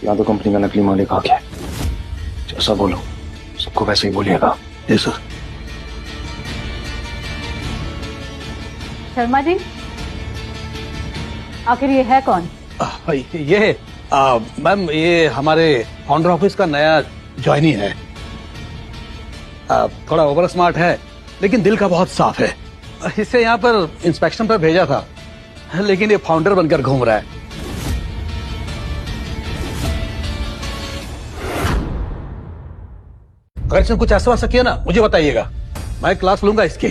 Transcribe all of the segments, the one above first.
या तो कंपनी का नकली मालिक आ गया। जैसा बोलो सबको वैसे ही बोलिएगा। जी सर। शर्मा जी, आखिर ये है कौन? ये मैम ये हमारे फाउंडर ऑफिस का नया ज्वाइनी है। थोड़ा ओवर स्मार्ट है लेकिन दिल का बहुत साफ है। इसे यहाँ पर इंस्पेक्शन पर भेजा था लेकिन ये फाउंडर बनकर घूम रहा है। अगर इसने कुछ ऐसा वैसा किया ना मुझे बताइएगा, मैं क्लास लूंगा इसकी।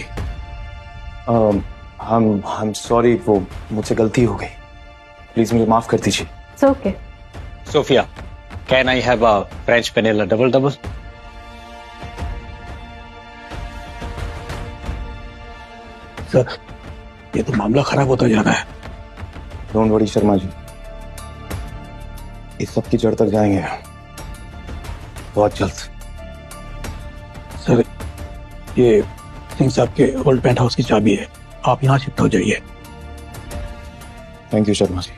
हम सॉरी, वो मुझसे गलती हो गई, प्लीज मुझे माफ कर दीजिए। It's okay. Sophia, can I have a French vanilla double? Sir ये तो मामला खराब होता जा रहा है। डोंट वरी शर्मा जी, इस सब की जड़ तक जाएंगे बहुत जल्द। सर ये सिंह साहब के ओल्ड पेंट हाउस की चाबी है, आप यहाँ शिफ्ट हो जाइए। Thank you Sharma ji.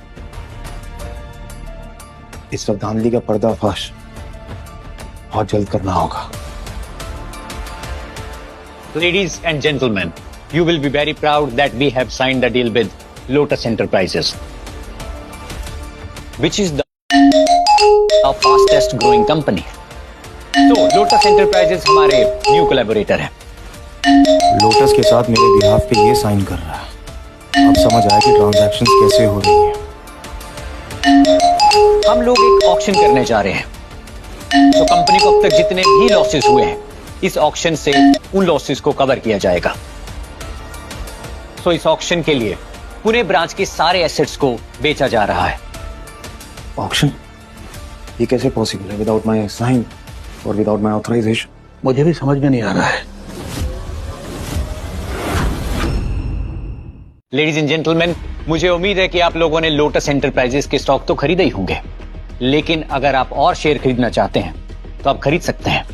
इस सब धांधली का पर्दाफाश बहुत जल्द करना होगा। Ladies and gentlemen, you will be very proud that we have signed a deal with Lotus Enterprises, which is the fastest growing company. So, Lotus Enterprises हमारे new collaborator है। लोटस के साथ मेरे बिहाफ पे ये साइन कर रहा है। अब समझ आया कि ट्रांजैक्शंस कैसे हो रही हैं। हम लोग एक ऑक्शन करने जा रहे हैं, तो कंपनी को अब तक जितने भी लॉसेस हुए हैं इस ऑक्शन से उन लॉसेस को कवर किया जाएगा। तो इस ऑक्शन के लिए पुणे ब्रांच के सारे एसेट्स को बेचा जा रहा है। ऑक्शन? ये कैसे पॉसिबल है विदाउट माय साइन और विदाउट माय ऑथराइजेशन? मुझे भी समझ में नहीं आ रहा है। लेडीज एंड जेंटलमैन, मुझे उम्मीद है कि आप लोगों ने लोटस एंटरप्राइजेस के स्टॉक तो खरीदे ही होंगे, लेकिन अगर आप और शेयर खरीदना चाहते हैं तो आप खरीद सकते हैं,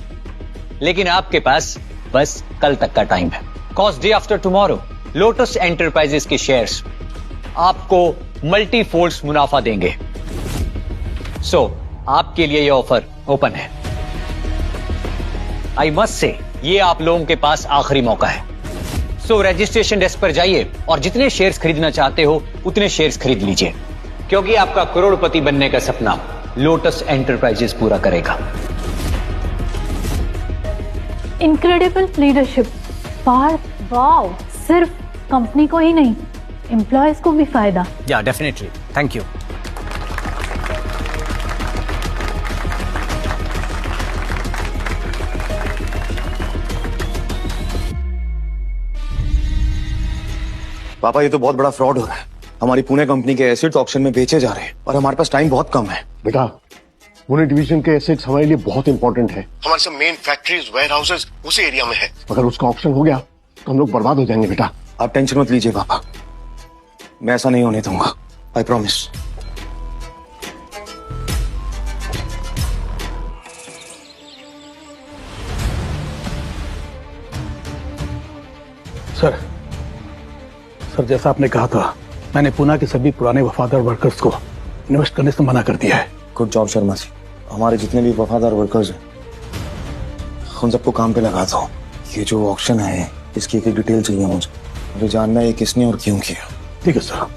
लेकिन आपके पास बस कल तक का टाइम है। Cause day after tomorrow lotus enterprises के शेयर्स आपको मल्टीफोल्ड्स मुनाफा देंगे। सो आपके लिए यह ऑफर ओपन है। आई मस्ट से ये आप लोगों के पास आखिरी मौका है। सो रजिस्ट्रेशन डेस्क पर जाइए और जितने शेयर्स खरीदना चाहते हो उतने शेयर्स खरीद लीजिए, क्योंकि आपका करोड़पति बनने का सपना लोटस एंटरप्राइजेस पूरा करेगा। Incredible leadership Parth, wow! सिर्फ कंपनी को ही नहीं, एम्प्लॉयज को भी फायदा। या डेफिनेटली, थैंक यू। पापा ये तो बहुत बड़ा फ्रॉड हो रहा है। हमारी पुणे कंपनी के एसेट्स ऑक्शन में बेचे जा रहे हैं और हमारे पास टाइम बहुत कम है। बेटा पुणे डिवीजन के एसेट्स हमारे लिए बहुत इंपॉर्टेंट है। हमारे सब मेन फैक्ट्रीज, वेयर हाउसेज उसी एरिया में है। अगर उसका ऑक्शन हो गया तो हम लोग बर्बाद हो जाएंगे। बेटा आप टेंशन मत लीजिए पापा, मैं ऐसा नहीं होने दूंगा, आई प्रॉमिस। सर जैसा आपने कहा था, मैंने पुणे के सभी पुराने वफादार वर्कर्स को इन्वेस्ट करने से मना कर दिया है। Good job Sharma ji. हमारे जितने भी वफादार वर्कर्स हैं उन सबको काम पे लगा दो। ये जो ऑक्शन है इसकी एक डिटेल चाहिए मुझे जानना है किसने और क्यों किया। ठीक है सर।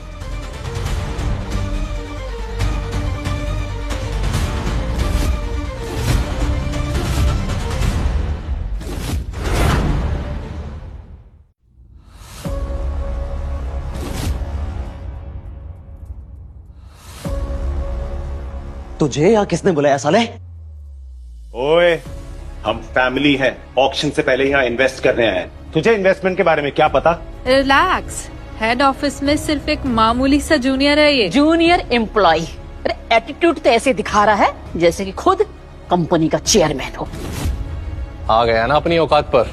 तुझे या किसने बुलाया साले? ओए, हम फैमिली हैं, ऑक्शन से पहले यहाँ इन्वेस्ट करने आए हैं। तुझे इन्वेस्टमेंट के बारे में क्या पता? रिलैक्स, हेड ऑफिस में सिर्फ एक मामूली सा जूनियर है ये। Junior employee? अरे एटीट्यूड तो ऐसे दिखा रहा है जैसे कि खुद कंपनी का चेयरमैन हो। आ गया ना अपनी औकात पर।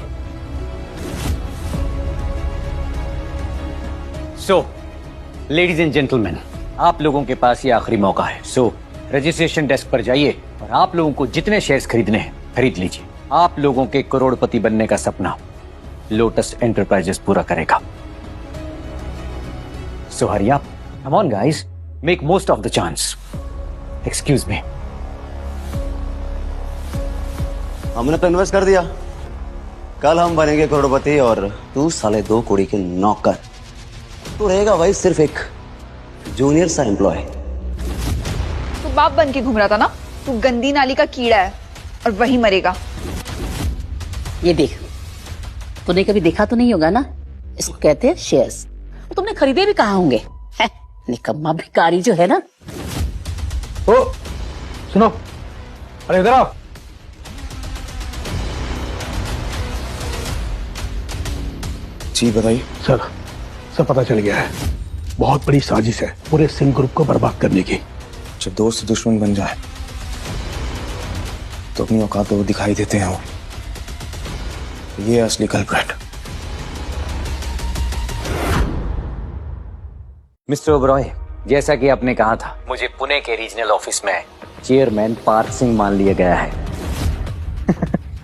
सो लेडीज एंड जेंटलमैन, आप लोगों के पास ये आखिरी मौका है। सो रजिस्ट्रेशन डेस्क पर जाइए और आप लोगों को जितने शेयर्स खरीदने हैं खरीद लीजिए। आप लोगों के करोड़पति बनने का सपना लोटस एंटरप्राइजेस पूरा करेगा। So hurry up, come on guys, make most of the chance. Excuse me. हमने तो इन्वेस्ट कर दिया, कल हम बनेंगे करोड़पति और तू साले 2 करोड़ के नौकर। तू रहेगा भाई सिर्फ एक जूनियर सा एम्प्लॉय। तू बाप बन के घूम रहा था ना, तू गंदी नाली का कीड़ा है और वही मरेगा। ये देख, तूने कभी देखा तो नहीं होगा ना, इसको कहते हैं शेयर्स। तुमने खरीदे भी कहाँ होंगे? है निकम्मा भिखारी जो है ना। ओ सुनो, अरे इधर आओ। जी बताइए सर, सब पता चल गया है। बहुत बड़ी साजिश है पूरे सिंह ग्रुप को बर्बाद करने की। जब दोस्त दुश्मन बन जाए तो अपनी औकात वो दिखाई देते हैं। वो ये असली कल्प्रेट। मिस्टर ओबरॉय, जैसा कि आपने कहा था, मुझे पुणे के रीजनल ऑफिस में चेयरमैन पार्थ सिंह मान लिया गया है।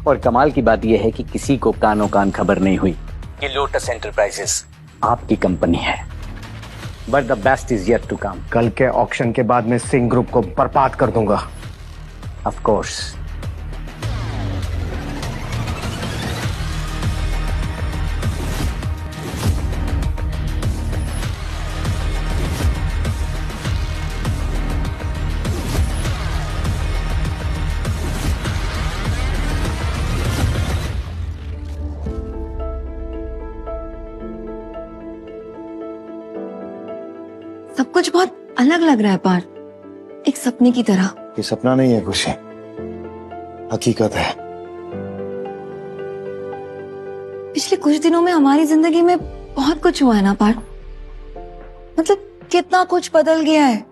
और कमाल की बात यह है कि किसी को कानो कान खबर नहीं हुई कि लोटस एंटरप्राइजेस आपकी कंपनी है। But the best is yet to come. कल के ऑक्शन के बाद मैं सिंह ग्रुप को बर्बाद कर दूंगा। Of course. सब कुछ बहुत अलग लग रहा है पार्थ, एक सपने की तरह। ये सपना नहीं है खुशी, हकीकत है। पिछले कुछ दिनों में हमारी जिंदगी में बहुत कुछ हुआ है ना पार्थ। मतलब कितना कुछ बदल गया है।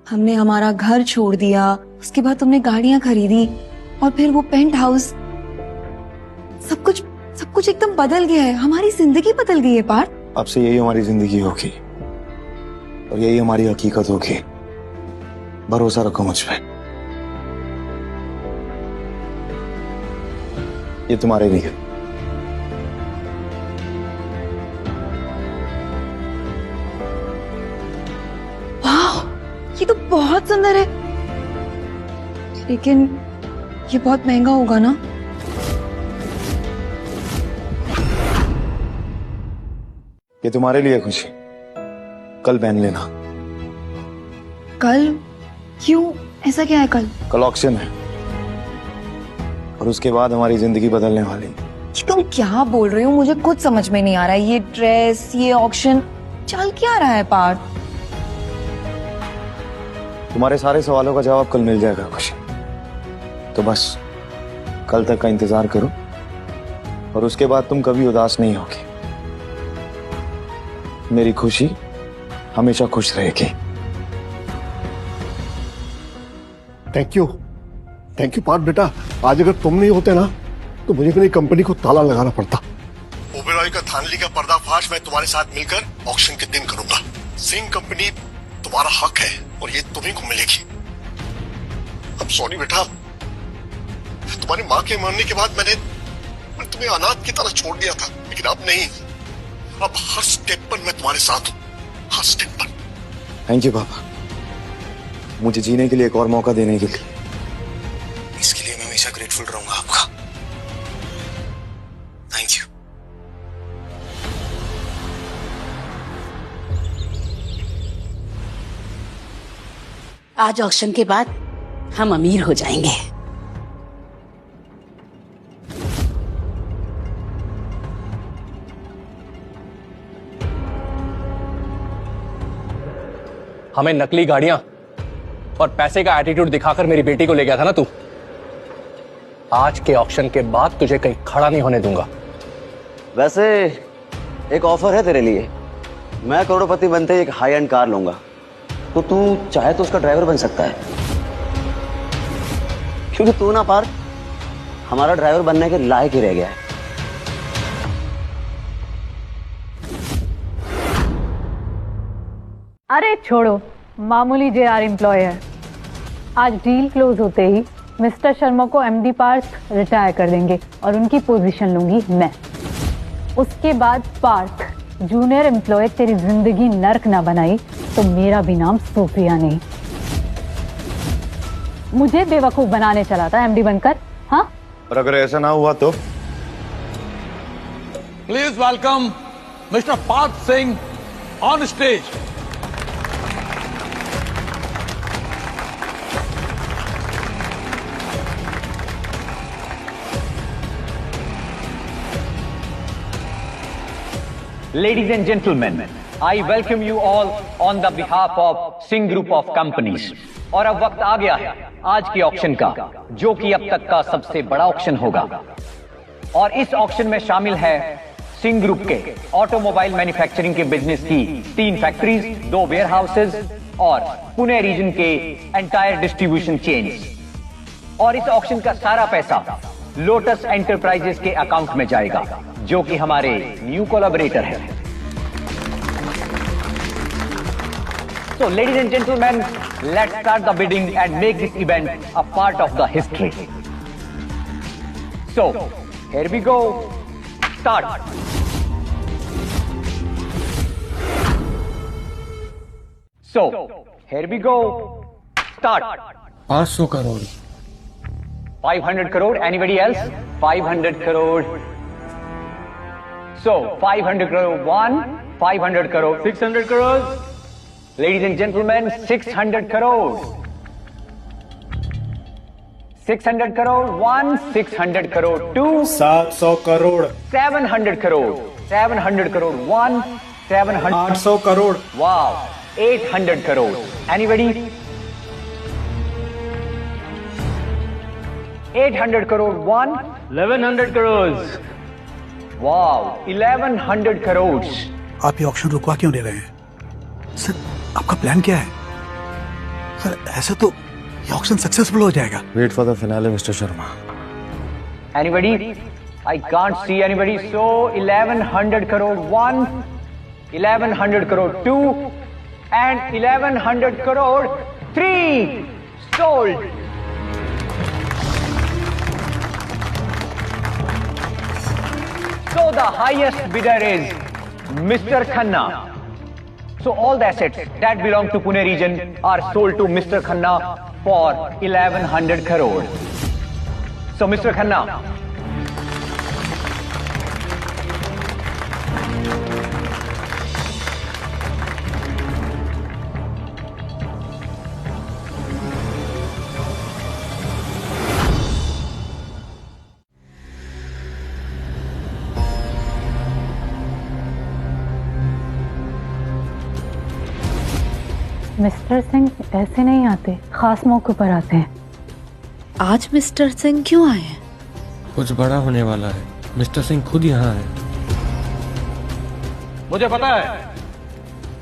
हमने हमारा घर छोड़ दिया, उसके बाद तुमने गाड़ियां खरीदी और फिर वो पेंट हाउस। सब कुछ एकदम बदल गया है। हमारी जिंदगी बदल गई है पार्थ। अब से यही हमारी जिंदगी होगी और यही हमारी हकीकत होगी। भरोसा रखो मुझ पे। ये तुम्हारे लिए। वाह, ये तो बहुत सुंदर है, लेकिन ये बहुत महंगा होगा ना। ये तुम्हारे लिए खुशी, कल पहन लेना। कल? क्यों? ऐसा क्या है कल? कल ऑक्शन है और उसके बाद हमारी जिंदगी बदलने वाली। ये तुम क्या बोल रहे हो? मुझे कुछ समझ में नहीं आ रहा है। ये ड्रेस, ये ऑक्शन, चल क्या रहा है पार्थ? तुम्हारे सारे सवालों का जवाब कल मिल जाएगा खुशी। तो बस कल तक का इंतजार करो और उसके बाद तुम कभी उदास नहीं होगी। मेरी खुशी हमेशा खुश रहेगी। थैंक यू पार्थ बेटा। आज अगर तुम नहीं होते ना तो मुझे अपनी कंपनी को ताला लगाना पड़ता। ओबेरॉय का धांधली का पर्दाफाश मैं तुम्हारे साथ मिलकर ऑक्शन के दिन करूंगा। सिंह कंपनी तुम्हारा हक है और ये तुम्हीं को मिलेगी। अब सॉरी बेटा, तुम्हारी माँ के मरने के बाद मैंने तुम्हें अनाथ की तरह छोड़ दिया था, लेकिन अब नहीं। अब हर स्टेप पर मैं तुम्हारे साथ हूँ, हर स्टेप पर। थैंक यू पापा, मुझे जीने के लिए एक और मौका देने के लिए। इसके लिए मैं हमेशा ग्रेटफुल रहूंगा आपका। Thank you. आज ऑक्शन के बाद हम अमीर हो जाएंगे। हमें नकली गाड़ियां और पैसे का एटीट्यूड दिखाकर मेरी बेटी को ले गया था ना तू। आज के ऑक्शन के बाद तुझे कहीं खड़ा नहीं होने दूंगा। वैसे एक ऑफर है तेरे लिए। मैं करोड़पति बनते ही एक हाई एंड कार लूंगा, तो तू चाहे तो उसका ड्राइवर बन सकता है। क्योंकि तू ना पार्थ हमारा ड्राइवर बनने के लायक ही रह गया है। अरे छोड़ो, मामूली जेआर एम्प्लॉय है। आज डील क्लोज होते ही मिस्टर शर्मा को एमडी पार्थ रिटायर कर देंगे और उनकी पोजीशन लूंगी मैं। उसके बाद पार्थ जूनियर एम्प्लॉय तेरी जिंदगी नर्क ना बनाई तो मेरा भी नाम सोफिया नहीं। मुझे बेवकूफ बनाने चला था एमडी बनकर, हाँ? और अगर ऐसा ना हुआ तो? Please welcome mister Parth Singh on stage. Ladies and gentlemen, I welcome you all on the behalf of Singh Group of Companies. और अब वक्त आ गया है आज के ऑक्शन का, जो कि अब तक का सबसे बड़ा ऑक्शन होगा। और इस ऑक्शन में शामिल है सिंह ग्रुप के ऑटोमोबाइल मैन्युफैक्चरिंग के बिजनेस की 3 फैक्ट्रीज, 2 वेयर हाउसेज और पुणे रीजन के एंटायर डिस्ट्रीब्यूशन चेन्स। और इस ऑक्शन का सारा पैसा लोटस एंटरप्राइजेस के अकाउंट में जाएगा, जो कि हमारे न्यू कोलैबोरेटर है। So, ladies and gentlemen, let's start the bidding and make this event a part of the history. So, here we go. Start. So, here we go. Start. 500 crore. 500 crore. Anybody else? 500 crore. So, 500 crore 1, 500 crore 600 crores. Ladies and gentlemen, 600 crore. 600 crore 1, 600 crore 2, 700 crore. 700 crore. 700 crore 1, 700 800 crore. Wow. 800 crore. Anybody? 800 crore 1, 1100 crores। wow, 1100 crores. आप ये auction रुकवा क्यों दे रहे हैं sir? आपका plan क्या है sir? ऐसे तो ये ऑक्शन सक्सेसफुल हो जाएगा। Wait for the finale mister Sharma. Anybody? I can't see anybody. So 1100 crore 1, 1100 crore 2, and 1100 crore 3 sold. So the highest bidder is Mr. Khanna. So all the assets that belong to Pune region are sold to Mr. Khanna for 1100 crore. So Mr. Khanna, mister Singh ऐसे नहीं आते, खास मौके पर आते हैं। आज mister Singh क्यों आए हैं? कुछ बड़ा होने वाला है। मिस्टर सिंह खुद यहाँ है। मुझे पता है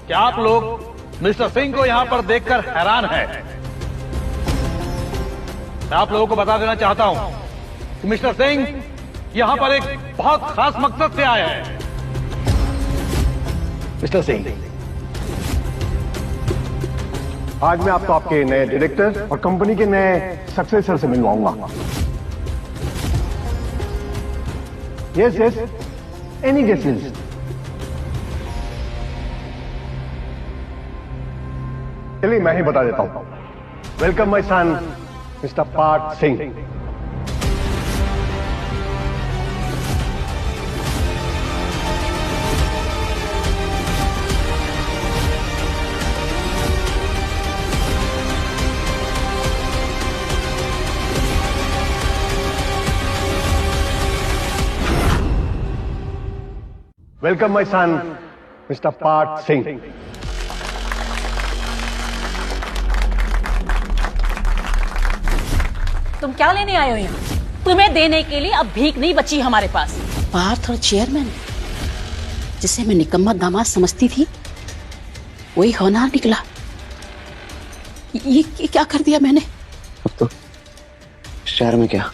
कि आप लोग मिस्टर सिंह को यहाँ पर देखकर हैरान हैं। मैं आप लोगों को बता देना चाहता हूँ कि मिस्टर सिंह यहाँ पर एक बहुत खास मकसद से आए हैं। मिस्टर सिंह, आज मैं आपको आपके नए डायरेक्टर और कंपनी के नए सक्सेसर से मिलवाऊंगा। Yes yes, any guesses? चलिए मैं ही बता देता हूं। Welcome my son mister Parth Singh. Welcome my son mister Parth Singh. तुम क्या लेने आए हो यहाँ? तुम्हें देने के लिए अब भीख नहीं बची हमारे पास। पार्थ और चेयरमैन, जिसे मैं निकम्मा दामाद समझती थी, वही होनहार निकला। ये क्या कर दिया मैंने? अब तो शहर में क्या,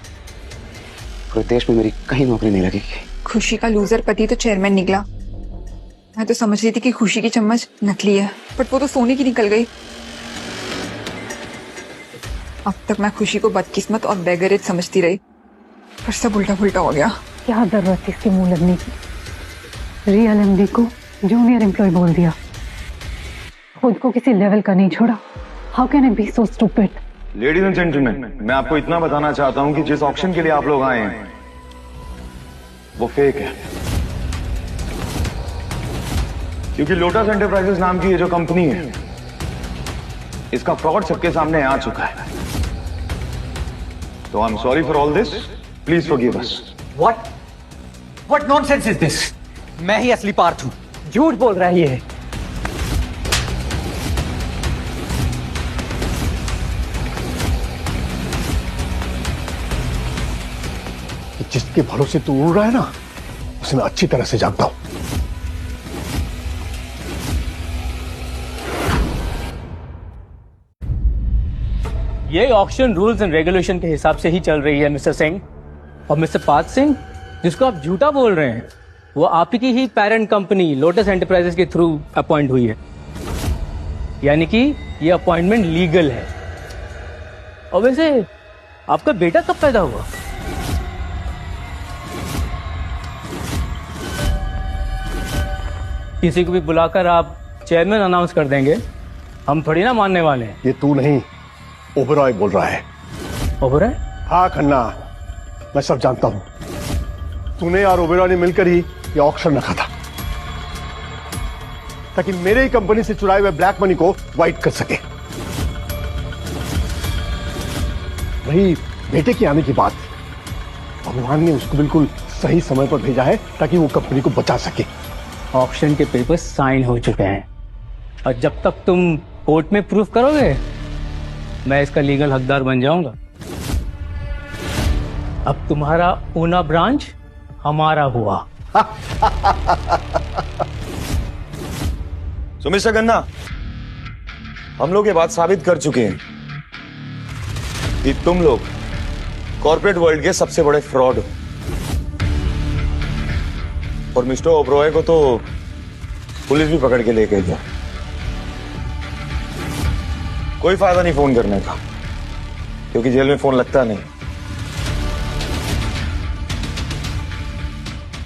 पूरे देश में मेरी कहीं नौकरी नहीं लगेगी। खुशी का लूजर पति तो चेयरमैन निकला। मैं तो समझ रही थी कि खुशी की चम्मच नकली है, बट वो तो सोने की निकल गई। अब तक मैं खुशी को बदकिस्मत और बेगैरत समझती रही, पर सब उल्टा पुल्टा हो गया। क्या जरूरत थी इसके मुंह लगने की? रियल एमडी को जूनियर एम्प्लॉय बोल दिया, खुद को किसी लेवल का नहीं छोड़ा। How can I be so stupid? Ladies and gentleman, मैं आपको इतना बताना चाहता हूं कि जिस ऑक्शन के लिए आप लोग आए हैं वो फेक है, क्योंकि लोटस एंटरप्राइजेस नाम की ये जो कंपनी है इसका फ्रॉड सबके सामने आ चुका है। तो I am sorry for all this, please forgive us. What nonsense is this? मैं ही असली पार्थ हूं, झूठ बोल रहा है ये। जिसके भरोसे तू उड़ रहा है ना, उसे मैं अच्छी तरह से जानता हूं। ये ऑक्शन रूल्स एंड रेगुलेशन के हिसाब से ही चल रही है मिस्टर सिंह। और मिस्टर पार्थ सिंह, जिसको आप झूठा बोल रहे हैं, वो आपकी ही पेरेंट कंपनी लोटस एंटरप्राइजेस के थ्रू अपॉइंट हुई है, यानी कि ये अपॉइंटमेंट लीगल है। और वैसे आपका बेटा कब पैदा हुआ? किसी को भी बुलाकर आप चेयरमैन अनाउंस कर देंगे, हम थोड़ी ना मानने वाले हैं। ये तू नहीं, ओबेरॉय बोल रहा है। ओबेरॉय? हाँ खन्ना, मैं सब जानता हूं। तूने और ओबेरॉय ने मिलकर ही ये ऑक्शन रखा था ताकि मेरे ही कंपनी से चुराए हुए ब्लैक मनी को वाइट कर सके। वही बेटे की आने की बात, भगवान ने उसको बिल्कुल सही समय पर भेजा है ताकि वो कंपनी को बचा सके। ऑक्शन के पेपर्स साइन हो चुके हैं और जब तक तुम कोर्ट में प्रूफ करोगे मैं इसका लीगल हकदार बन जाऊंगा। अब तुम्हारा पूना ब्रांच हमारा हुआ। सो मिस्टर गन्ना, हम लोग ये बात साबित कर चुके हैं कि तुम लोग कॉर्पोरेट वर्ल्ड के सबसे बड़े फ्रॉड हो। और मिस्टर ओबेरॉय को तो पुलिस भी पकड़ के लेके गया। कोई फायदा नहीं फोन करने का, क्योंकि जेल में फोन लगता नहीं।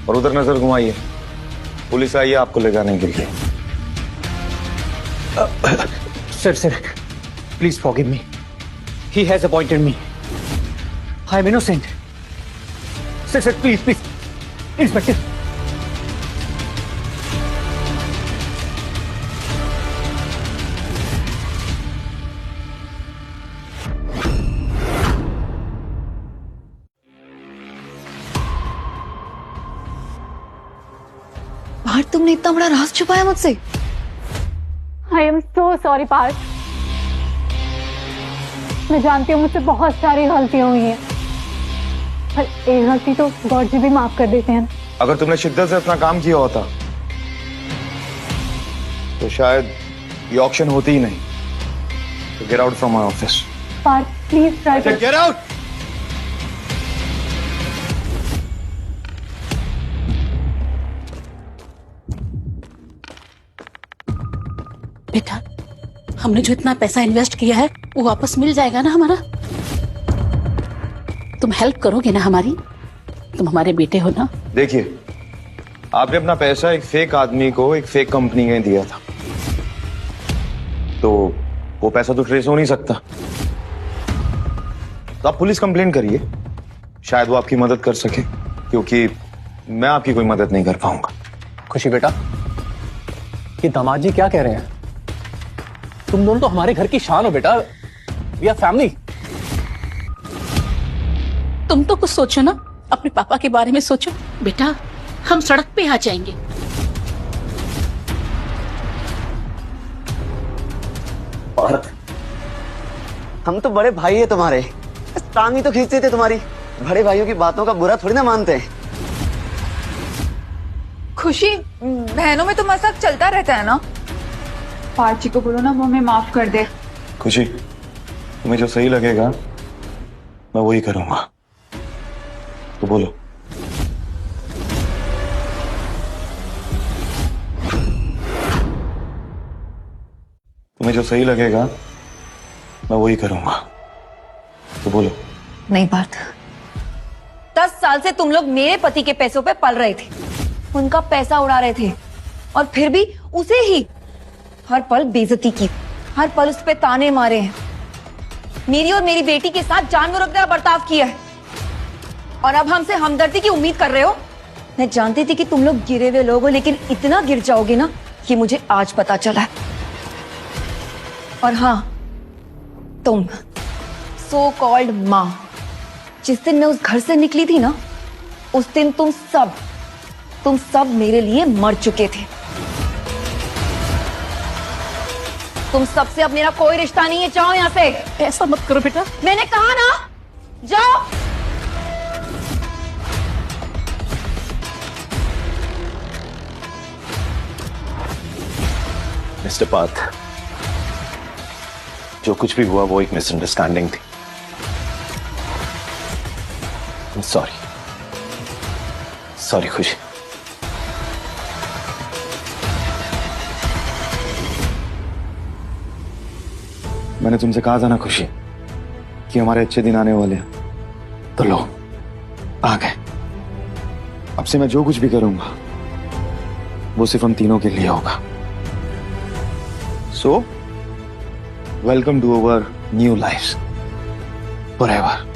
और उधर नजर घुमाइए, पुलिस आई है आपको ले जाने के लिए। Sir please forgive me, he has appointed me, I am innocent. Sir please inspector. Parth, तुमने इतना बड़ा राज छुपाया मुझसे। I am so sorry Parth. मैं जानती हूँ मुझसे बहुत सारी गलतियां हुई हैं, पर एक गलती तो गॉड जी भी माफ कर देते हैं। अगर तुमने शिद्दत से अपना काम किया होता तो शायद ये ऑक्शन होती ही नहीं। तो get out from my office. Parth please try to get out. बेटा, हमने जो इतना पैसा इन्वेस्ट किया है वो वापस मिल जाएगा ना हमारा? तुम हेल्प करोगे ना हमारी? तुम हमारे बेटे हो ना? देखिए, आपने अपना पैसा एक फेक आदमी को एक फेक कंपनी में दिया था, तो वो पैसा तो ट्रेस हो नहीं सकता। तो आप पुलिस कंप्लेंट करिए, शायद वो आपकी मदद कर सके, क्योंकि मैं आपकी कोई मदद नहीं कर पाऊंगा। खुशी बेटा, ये दामाद जी क्या कह रहे हैं? तुम दोनों तो हमारे घर की शान हो बेटा, वी आर फैमिली। तुम तो कुछ सोचो ना, अपने पापा के बारे में सोचो। बेटा, हम सड़क पे आ जाएंगे। और हम तो बड़े भाई है तुम्हारे, टांग ही तो खींचते थे तुम्हारी। बड़े भाइयों की बातों का बुरा थोड़ी ना मानते हैं। खुशी, बहनों में तो मजाक चलता रहता है ना। पार्थ जी को बोलो ना वो हमें माफ कर दे। खुशी, तुम्हें जो सही लगेगा मैं वही करूंगा, तो बोलो। तुम्हें जो सही लगेगा मैं वही करूंगा, तो बोलो। नहीं पार्थ, 10 साल से तुम लोग मेरे पति के पैसों पे पल रहे थे, उनका पैसा उड़ा रहे थे, और फिर भी उसे ही हर पल बेइज्जती की, हर पल उस पे ताने मारे हैं। मेरी और मेरी बेटी के साथ जानवरों की तरह बर्ताव किया है और अब हमसे हमदर्दी की उम्मीद कर रहे हो। मैं जानती थी कि तुम लोग गिरे हुए लोग हो, लेकिन इतना गिर जाओगे ना कि मुझे आज पता चला है। और हाँ, तुम सो कॉल्ड माँ, जिस दिन मैं उस घर से निकली थी ना, उस दिन तुम सब मेरे लिए मर चुके थे। तुम सबसे अब मेरा कोई रिश्ता नहीं है, जाओ यहाँ से। ऐसा मत करो बेटा। मैंने कहा ना, जाओ। मिस्टर पार्थ, जो कुछ भी हुआ वो एक मिसअंडरस्टैंडिंग थी। सॉरी खुशी। मैंने तुमसे कहा था ना खुशी कि हमारे अच्छे दिन आने वाले हैं, तो लो आ गए। अब से मैं जो कुछ भी करूंगा वो सिर्फ हम तीनों के लिए होगा। So welcome to our new life forever.